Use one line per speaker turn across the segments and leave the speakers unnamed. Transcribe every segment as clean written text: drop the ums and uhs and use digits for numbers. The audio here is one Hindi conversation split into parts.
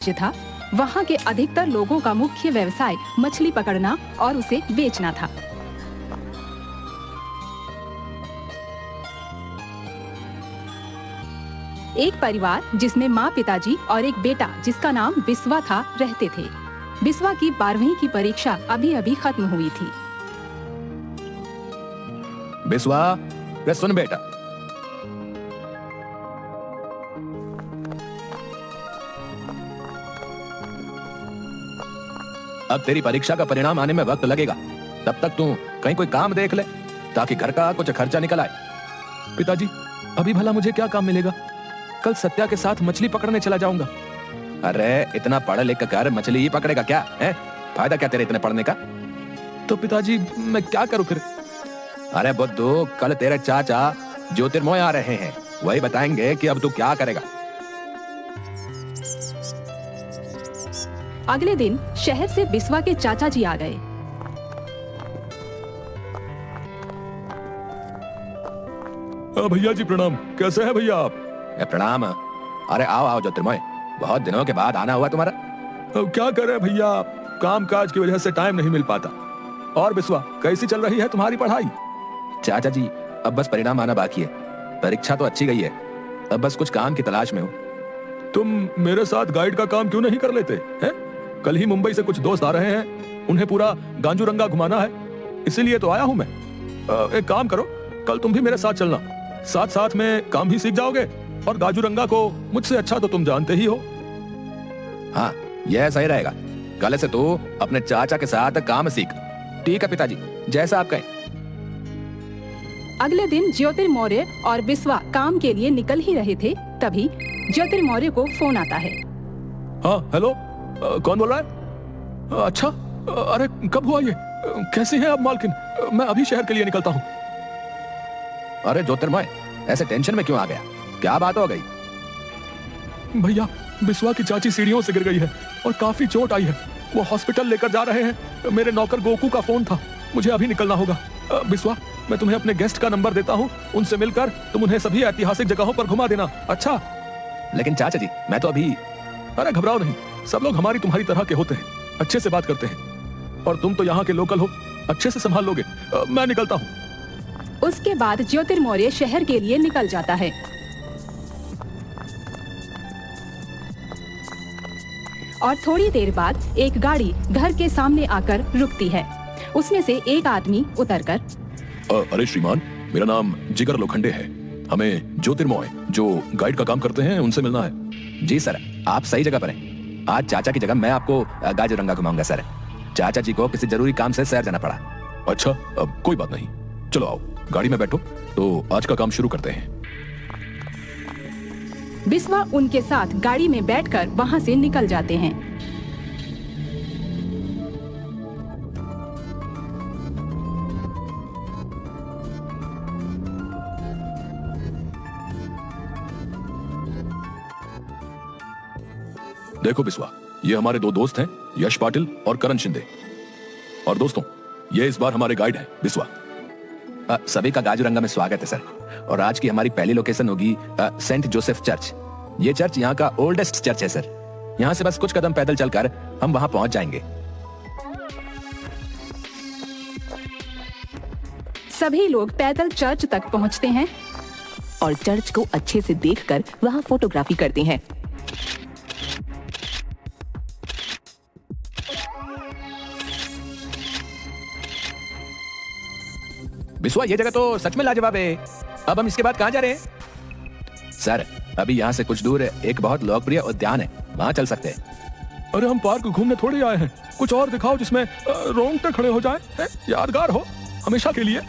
राज्य था, वहाँ के अधिकतर लोगों का मुख्य व्यवसाय मछली पकड़ना और उसे बेचना था। एक परिवार जिसमें माँ, पिताजी और एक बेटा जिसका नाम बिस्वा था रहते थे। बिस्वा की 12वीं की परीक्षा अभी-अभी खत्म हुई थी।
बिस्वा, रे सुन बेटा, अब तेरी परीक्षा का परिणाम आने में वक्त लगेगा। तब तक तू कहीं कोई काम देख ले ताकि घर का कुछ खर्चा निकल आए। पिताजी, अभी भला मुझे क्या काम मिलेगा? कल सत्या के साथ मछली पकड़ने चला जाऊंगा। अरे इतना पढ़ लिख कर मछली ही पकड़ेगा क्या है? फायदा क्या तेरे इतने पढ़ने का? तो पिताजी मैं क्या करूं फिर? अरे बुद्धू, कल तेरे चाचा ज्योतिर्मय आ रहे हैं, वही बताएंगे कि अब तू क्या करेगा।
अगले दिन शहर से बिस्वा के चाचा जी आ गए।
भैया जी प्रणाम। कैसे हैं भैया आप? प्रणाम। अरे आओ आओ ज्योतिर्मय, बहुत दिनों के बाद आना हुआ तुम्हारा। क्या करे भैया, काम काज की वजह से टाइम नहीं मिल पाता। और बिस्वा, कैसी चल रही है तुम्हारी पढ़ाई? चाचा जी, अब बस परिणाम आना बाकी है। परीक्षा तो अच्छी गई है, अब बस कुछ काम की तलाश में हूँ। तुम मेरे साथ गाइड का काम क्यों नहीं कर लेते हैं? कल ही मुंबई से कुछ दोस्त आ रहे हैं, उन्हें पूरा गांजूरंगा घुमाना है, इसीलिए तो आया हूं मैं। एक काम करो, कल तुम भी मेरे साथ चलना, साथ साथ में काम भी सीख जाओगे और गांजूरंगा को मुझसे अच्छा तो तुम जानते ही हो। हाँ, यह सही रहेगा। कल से तू अपने चाचा के साथ काम सीख। ठीक है पिताजी, जैसा आप कहें।
अगले दिन ज्योतिर्मौर्य और बिस्वा काम के लिए निकल ही रहे थे, तभी ज्योतिर्मौर्य को फोन आता है।
हाँ हेलो, कौन बोल रहा है? अच्छा, अरे कब हुआ ये? कैसी है अब मालकिन? मैं अभी शहर के लिए निकलता हूँ। अरे ज्योतिर्मय, ऐसे टेंशन में क्यों आ गया? क्या बात हो गई? भैया, बिस्वा की चाची सीढ़ियों से गिर गई है और काफी चोट आई है, वो हॉस्पिटल लेकर जा रहे हैं। मेरे नौकर गोकू का फोन था, मुझे अभी निकलना होगा। बिस्वा, मैं तुम्हें अपने गेस्ट का नंबर देता हूँ, उनसे मिलकर तुम उन्हें सभी ऐतिहासिक जगहों पर घुमा देना। अच्छा? लेकिन चाचा जी, मैं तो अभी... अरे घबराओ नहीं, सब लोग हमारी तुम्हारी तरह के होते हैं, अच्छे से बात करते हैं, और तुम तो यहाँ के लोकल हो, अच्छे से संभाल लोगे। मैं निकलता हूँ।
उसके बाद ज्योतिर्मौर्य शहर के लिए निकल जाता है। और थोड़ी देर बाद एक गाड़ी घर के सामने आकर रुकती है। उसमें से एक आदमी उतरकर,
अरे श्रीमान, मेरा नाम जिगर लोखंडे है, हमें ज्योतिर्मय जो गाइड का काम करते हैं उनसे मिलना है। जी सर, आप सही जगह पर हैं। आज चाचा की जगह मैं आपको गाजरंगा घुमाऊंगा सर। चाचा जी को किसी जरूरी काम से शहर जाना पड़ा। अच्छा, अब कोई बात नहीं, चलो आओ गाड़ी में बैठो, तो आज का काम शुरू करते हैं।
बिस्वा उनके साथ गाड़ी में बैठकर वहां से निकल जाते हैं।
देखो बिस्वा, ये हमारे दो दोस्त हैं, यश पाटिल और करण शिंदे। और दोस्तों, ये इस बार हमारे गाइड हैं बिस्वा। सभी का गाजूरंगा में स्वागत है सर। और आज की हमारी पहली लोकेशन होगी सेंट जोसेफ चर्च। ये चर्च यहाँ का ओल्डेस्ट चर्च है सर। यहाँ से बस कुछ कदम पैदल चलकर हम वहाँ पहुँच जाएंगे।
सभी लोग पैदल चर्च तक पहुँचते हैं
और चर्च को अच्छे से देखकर वहाँ फोटोग्राफी करते हैं।
बिस्वा, ये जगह तो सच में लाजवाब है। अब हम इसके बाद कहाँ जा रहे हैं? सर, अभी यहाँ से कुछ दूर एक बहुत लोकप्रिय उद्यान है, वहाँ चल सकते हैं। अरे हम पार्क घूमने थोड़ी आए हैं, कुछ और दिखाओ जिसमें रोंगटे खड़े हो जाएं, यादगार हो हमेशा के लिए।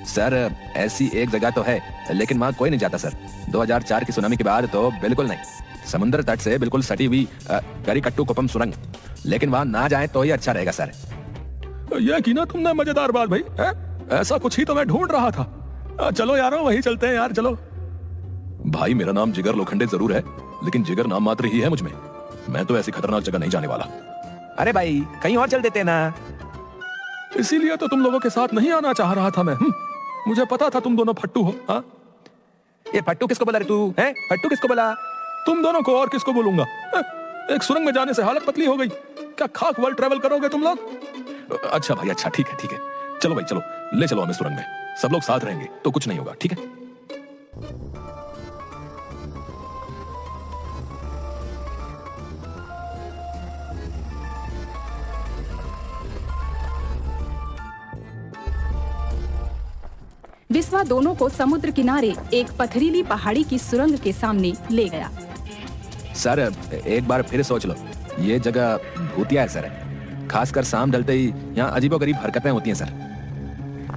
सर, ऐसी एक जगह तो है, लेकिन वहाँ कोई नहीं जाता सर। 2004 की सुनामी के बाद तो बिल्कुल नहीं। समुद्र तट से बिल्कुल सटी हुई करिकट्टू कोपम सुरंग, लेकिन वहाँ ना जाए तो ही अच्छा रहेगा सर। यह की ना तुमने मजेदार बात भाई है? ऐसा कुछ ही तो मैं ढूंढ रहा था। चलो यारो, वही चलते हैं यार, चलो। भाई, मेरा नाम जिगर लोखंडे जरूर है, लेकिन जिगर नाम मात्र ही है मुझ में। मैं तो ऐसी खतरनाक जगह नहीं जाने वाला। अरे भाई, कहीं और चल देते ना। इसीलिए तो तुम लोगों के साथ नहीं आना चाह रहा था मैं। मुझे पता था तुम दोनों फट्टू हो। हाँ, ये फट्टू किसको बोला रे तू? है फट्टू किसको बोला? तुम दोनों को, और किसको बोलूंगा? एक सुरंग में जाने से हालत पतली हो गई। क्या खाक वर्ल्ड ट्रैवल करोगे तुम लोग? अच्छा भाई, अच्छा, ठीक है। चलो भाई, चलो, ले चलो हमें सुरंग में। सब लोग साथ रहेंगे तो कुछ नहीं होगा, ठीक है?
बिस्वा दोनों को समुद्र किनारे एक पथरीली पहाड़ी की सुरंग के सामने ले गया।
सर, एक बार फिर सोच लो, ये जगह भूतिया है सर। खासकर शाम ढलते ही यहाँ अजीबोगरीब हरकतें होती हैं सर।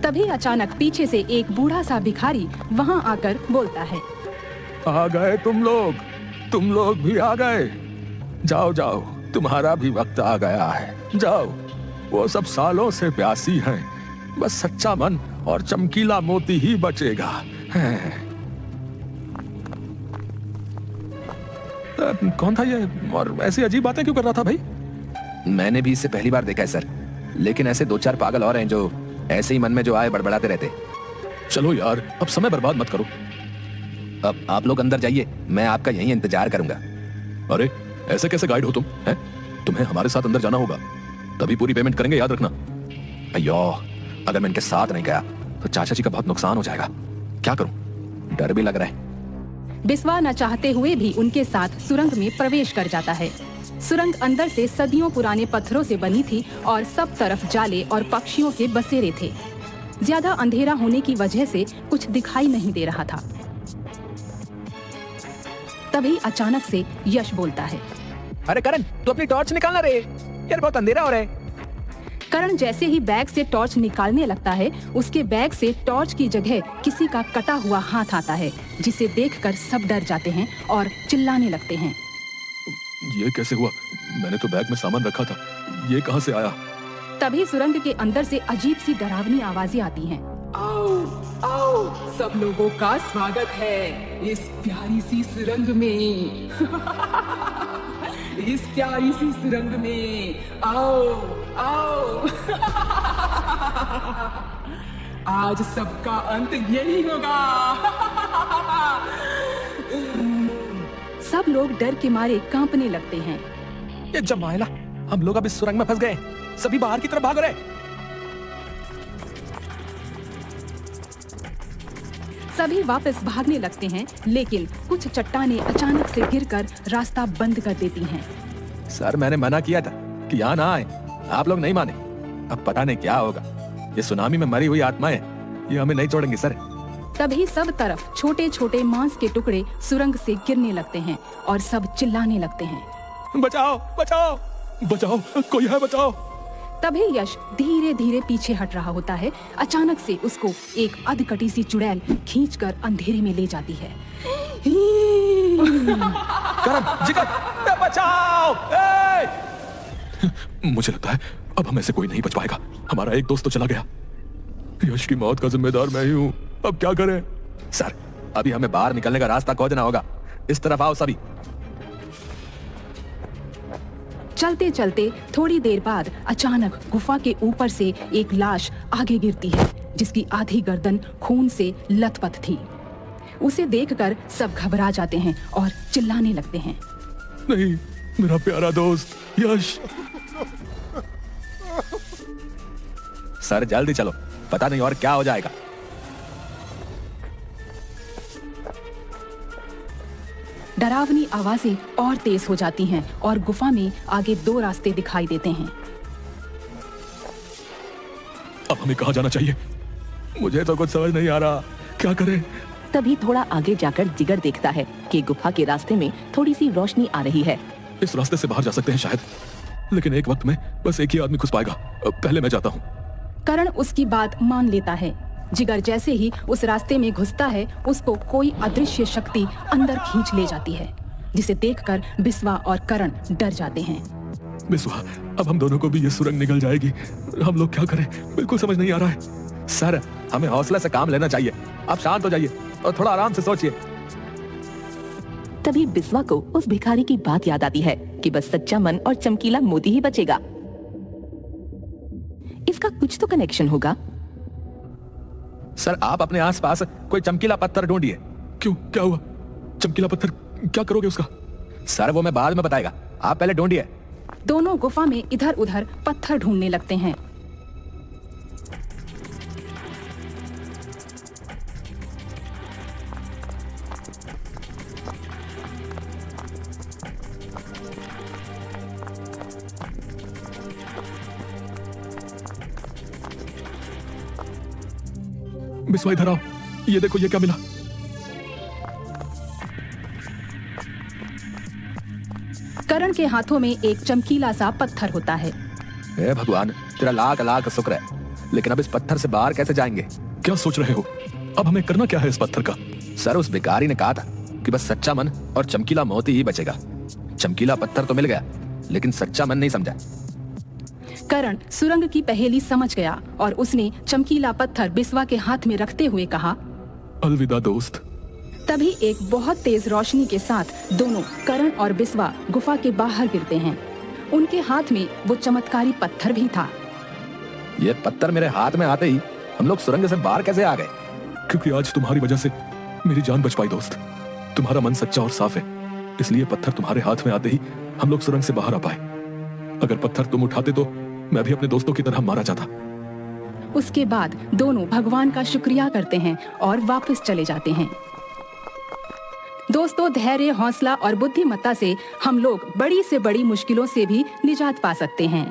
तभी अचानक पीछे से एक बूढ़ा सा भिखारी वहाँ आकर बोलता है,
आ गए तुम लोग भी आ गए। जाओ, तुम्हारा भी वक्त आ गया है। जाओ, वो सब सालों से प्यासी हैं, बस सच्चा मन और चमकीला मोती ही बचेगा। कौन था ये और ऐसी अजीब बातें क्यों कर रहा था भाई? मैंने भी इसे पहली बार देखा है सर, लेकिन ऐसे 2-4 पागल और हैं जो ऐसे ही मन में जो आए बड़बड़ाते रहते। चलो यार, अब समय बर्बाद मत करो। अब आप लोग अंदर जाइए, मैं आपका यहीं इंतजार करूंगा। अरे ऐसे कैसे गाइड हो तुम? हैं? तुम्हें हमारे साथ अंदर जाना होगा, तभी पूरी पेमेंट करेंगे, याद रखना। अयो, अगर मैं इनके साथ नहीं गया तो चाचा जी का बहुत नुकसान हो जाएगा। क्या करूं? डर भी लग रहा है।
बिस्वा न चाहते हुए भी उनके साथ सुरंग में प्रवेश कर जाता है। सुरंग अंदर से सदियों पुराने पत्थरों से बनी थी और सब तरफ जाले और पक्षियों के बसेरे थे। ज्यादा अंधेरा होने की वजह से कुछ दिखाई नहीं दे रहा था। तभी अचानक से यश बोलता है,
अरे करण, तू अपनी टॉर्च निकालना रे, यार बहुत अंधेरा हो रहा है।
करण जैसे ही बैग से टॉर्च निकालने लगता है, उसके बैग से टॉर्च की जगह किसी का कटा हुआ हाथ आता है, जिसे देखकर सब डर जाते हैं और चिल्लाने लगते हैं।
ये कैसे हुआ? मैंने तो बैग में सामान रखा था, ये कहां से आया?
तभी सुरंग के अंदर से अजीब सी डरावनी आवाजें आती हैं।
आओ, सब लोगों का स्वागत है इस प्यारी सी सुरंग में। इस प्यारी सी सुरंग में आओ। आज सबका अंत यही होगा।
सब लोग डर के मारे कांपने लगते हैं।
ये जमाइला, हम लोग अब इस सुरंग में फंस गए। सभी बाहर की तरफ भाग रहे।
सभी वापस भागने लगते हैं, लेकिन कुछ चट्टानें अचानक से गिरकर रास्ता बंद कर देती हैं।
सर, मैंने मना किया था कि यहाँ ना आए, आप लोग नहीं माने। अब पता नहीं क्या होगा। ये सुनामी में मरी हुई आत्माएं, ये हमें नहीं छोड़ेंगी सर।
तभी सब तरफ छोटे छोटे मांस के टुकड़े सुरंग से गिरने लगते हैं और सब चिल्लाने लगते हैं,
बचाओ, कोई है, बचाओ।
तभी यश धीरे धीरे पीछे हट रहा होता है। अचानक से उसको एक अधकटी सी चुड़ैल खींचकर अंधेरे में ले जाती है।
करण, जिगर, बचाओ! मुझे लगता है अब हमें से कोई नहीं बच पाएगा। हमारा एक दोस्त तो चला गया। यश की मौत का जिम्मेदार मैं ही हूँ। अब क्या करें? सर, अभी हमें बाहर निकलने का रास्ता खोजना होगा। इस तरफ आओ सभी।
चलते चलते थोड़ी देर बाद अचानक गुफा के ऊपर से एक लाश आगे गिरती है, जिसकी आधी गर्दन खून से लथपथ थी। उसे देखकर सब घबरा जाते हैं और चिल्लाने लगते हैं,
नहीं, मेरा प्यारा दोस्त यश। सर, जल्दी चलो, पता नहीं और क्या हो जाएगा।
डरावनी आवाजें और तेज हो जाती हैं और गुफा में आगे 2 रास्ते दिखाई देते हैं।
अब हमें कहाँ जाना चाहिए? मुझे तो कुछ समझ नहीं आ रहा, क्या करें?
तभी थोड़ा आगे जाकर जिगर देखता है कि गुफा के रास्ते में थोड़ी सी रोशनी आ रही है।
इस रास्ते से बाहर जा सकते हैं शायद, लेकिन एक वक्त में बस एक ही आदमी घुस पाएगा। पहले मैं जाता हूँ।
करण उसकी बात मान लेता है। जिगर जैसे ही उस रास्ते में घुसता है, उसको कोई अदृश्य शक्ति अंदर खींच ले जाती है, जिसे देखकर बिस्वा और करण डर जाते हैं।
बिस्वा, अब हम दोनों को भी ये सुरंग निकल जाएगी। हम लोग क्या करें? बिल्कुल समझ नहीं आ रहा है। सर, हमें हौसले से काम लेना चाहिए। आप शांत हो जाइए और थोड़ा आराम से सोचिए।
तभी बिस्वा को उस भिखारी की बात याद आती है कि बस सच्चा मन और चमकीला मोती ही बचेगा। इसका कुछ तो कनेक्शन होगा।
सर, आप अपने आसपास कोई चमकीला पत्थर ढूंढिए। क्यों, क्या हुआ? चमकीला पत्थर क्या करोगे उसका? सर, वो मैं बाद में बताएगा। आप पहले ढूंढिए।
दोनों गुफा में इधर उधर पत्थर ढूंढने लगते हैं।
बिस्वा इधर आओ, ये देखो ये क्या मिला।
करण के हाथों में एक चमकीला सा पत्थर होता है।
हे भगवान, तेरा लाख लाख शुक्र है, लेकिन अब इस पत्थर से बाहर कैसे जाएंगे?
क्या सोच रहे हो? अब हमें करना क्या है इस पत्थर का?
सर, उस भिखारी ने कहा था कि बस सच्चा मन और चमकीला मोती ही बचेगा। चमकीला पत्थर तो मिल गया, लेकिन सच्चा मन नहीं समझा।
करण सुरंग की पहेली समझ गया और उसने चमकीला पत्थर बिस्वा के हाथ में रखते हुए कहा,
अलविदा दोस्त।
तभी एक बहुत तेज रोशनी के साथ दोनों करण और बिस्वा गुफा के बाहर गिरते हैं। उनके हाथ में वो चमत्कारी पत्थर भी था।
ये पत्थर मेरे हाथ में आते ही हम लोग सुरंग से बाहर कैसे आ गए?
क्योंकि आज तुम्हारी वजह से मेरी जान बच पाई दोस्त। तुम्हारा मन सच्चा और साफ है, इसलिए पत्थर तुम्हारे हाथ में आते ही हम लोग सुरंग से बाहर आ पाए। अगर पत्थर तुम उठाते तो मैं भी अपने दोस्तों की तरह मारा जाता।
उसके बाद दोनों भगवान का शुक्रिया करते हैं और वापस चले जाते हैं। दोस्तों, धैर्य, हौसला और बुद्धिमत्ता से हम लोग बड़ी से बड़ी मुश्किलों से भी निजात पा सकते हैं।